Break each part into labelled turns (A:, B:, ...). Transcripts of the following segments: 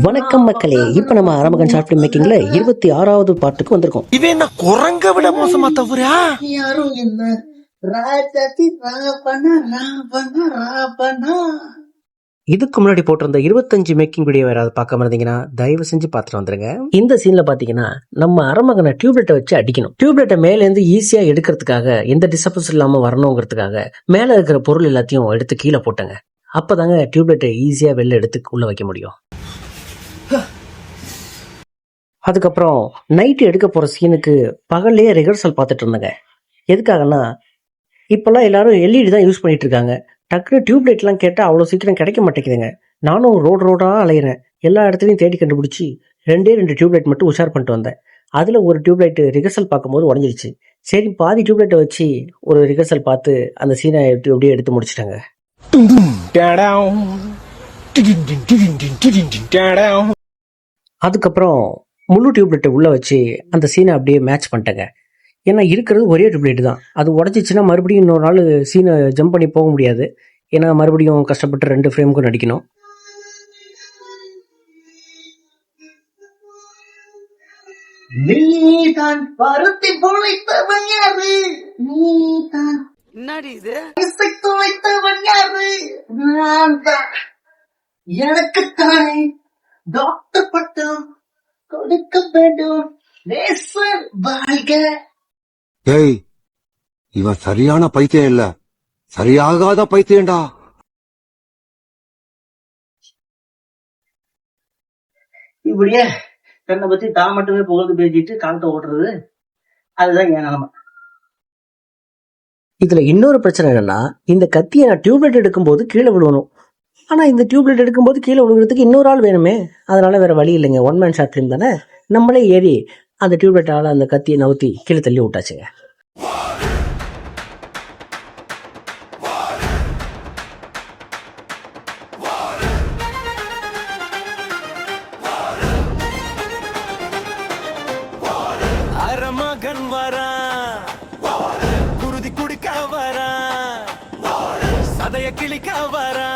A: வணக்கம் மக்களே, இப்ப நம்ம ஆரம்பகன் ஷார்ட் ஃபிலிம் மேக்கிங்ல 26வது பார்ட்டுக்கு வந்திருக்கோம்.
B: இவன் என்ன குரங்க விட மோசமா தவிரா?
C: யாரும் என்ன ராஜாதி ராவணா ராவணா ராவணா.
A: இதுக்கு முன்னாடி போட்டிருந்த 25 மேக்கிங் வீடியோ யாராவது பார்க்காம இருந்தீங்கன்னா தயவு செஞ்சு பார்த்துட்டு வந்துருங்க. இந்த சீன்ல பாத்தீங்கன்னா நம்ம அரமகனை டியூப்லைட்டை வச்சு அடிக்கணும். டியூப்லைட்டை மேல இருந்து ஈஸியா எடுக்கிறதுக்காக, எந்த டிஸ்டர்பன்ஸ் இல்லாம வரணுங்கிறதுக்காக மேல இருக்கிற பொருள் எல்லாத்தையும் எடுத்து கீழே போட்டங்க. அப்பதாங்க டியூப்லைட்டை ஈஸியா வெளில எடுத்து உள்ள வைக்க முடியும். அதுக்கப்புறம் நைட்டு எடுக்க போற சீனுக்கு பகல்லையே ரிஹர்சல் பார்த்துட்டு இருந்தேங்க. எதுக்காகனா இப்பெல்லாம் எல்லாரும் எல்இடி தான் யூஸ் பண்ணிட்டு இருக்காங்க. டக்குனு டியூப்லைட்லாம் கேட்டால் அவ்வளோ சீக்கிரம் கிடைக்க மாட்டேங்குதுங்க. நானும் ரோடாக அலையிறேன். எல்லா இடத்துலையும் தேடி கண்டுபிடிச்சி 2 டியூப்லைட் மட்டும் உஷார் பண்ணிட்டு வந்தேன். அதில் ஒரு டியூப்லைட் ரிஹர்சல் பார்க்கும்போது உடஞ்சிருச்சு. சரி, பாதி டியூப்லைட்டை வச்சு ஒரு ரிஹர்சல் பார்த்து அந்த சீனை அப்படியே எடுத்து முடிச்சிட்டாங்க. அதுக்கப்புறம் முழு டியூப்லைட்டை உள்ள வச்சு அந்த சீனை அப்படியே மேட்ச் பண்ணிட்டேங்க. ஏன்னா இருக்கிறது ஒரே டியூப்லைட் தான். அது உடஞ்சிச்சுன்னா மறுபடியும் இன்னொரு நாள் சீனை ஜம்ப் பண்ணி போக முடியாது. ஏன்னா மறுபடியும் கஷ்டப்பட்டு 2 ஃப்ரேமுக்கும் நடிக்கணும்.
C: நீதான் பருத்தி பொழைத்தவன் யாரு? நீதான்
B: என்னடி இது?
C: இசைத்து வைத்தவன் யாரு? நான் தான். எனக்குத்தானே டாக்டர் பட்டம் கொடுக்க வேண்டும். நேசர் வாழ்க.
D: ஏய், இவன் சரியான பைத்தியம் இல்ல, சரியாகாத பைத்தியம்டா.
C: இப்படியே தன்னை பத்தி தான் மட்டுமே புகழ்ந்து பேசிட்டு காலத்தை ஓட்டுறது, அதுதான் என் நிலைமை.
A: இதுல இன்னொரு பிரச்சனை என்னன்னா, இந்த கத்தியை நான் டியூப்லைட் எடுக்கும்போது கீழே விழுவணும். ஆனா இந்த டியூப்லைட் எடுக்கும்போது கீழே விழுகிறதுக்கு இன்னொரு ஆள் வேணுமே. அதனால வேற வழி இல்லைங்க. 1 மேன் ஷார்ட் ஃபிலிம் தானே. நம்மளே ஏறி அந்த டியூப்லைட்டால அந்த கத்தியை நவுத்தி கீழே தள்ளி விட்டாச்சுங்க.
B: அரமகன் வரா, குருதி குடிக்க வரா, சதைய கிளிக்க வரா.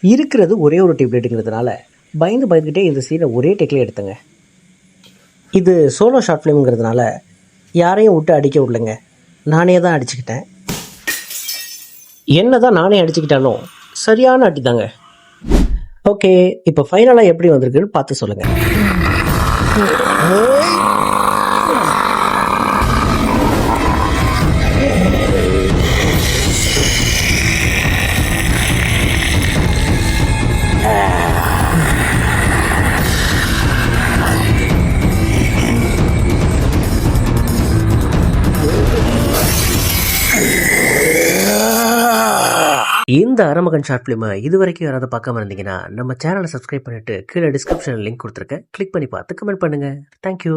A: இருக்கிறது ஒரே ஒரு டியூப்லைட்டுங்கிறதுனால பயந்துகிட்டே இந்த சீனை ஒரே டேக்கில் எடுத்தங்க. இது சோலோ ஷார்ட் ஃபிலிம்ங்கிறதுனால யாரையும் விட்டு அடிக்க விடலைங்க. நானே தான் அடிச்சுக்கிட்டேன். என்ன தான் நானே அடிச்சுக்கிட்டாலும் சரியான அடி தாங்க. ஓகே, இப்போ ஃபைனலாக எப்படி வந்திருக்குன்னு பார்த்து சொல்லுங்கள். இந்த அரமகன் ஷார்ட் ஃபிலிமை இது வரைக்கும் யாராவது பார்க்காம இருந்தீங்கன்னா நம்ம சேனலை சப்ஸ்கிரைப் பண்ணிட்டு கீழே டிஸ்கிரிப்ஷனில் லிங்க் கொடுத்துருக்கேன். கிளிக் பண்ணி பார்த்து கமெண்ட் பண்ணுங்க. தேங்க்யூ.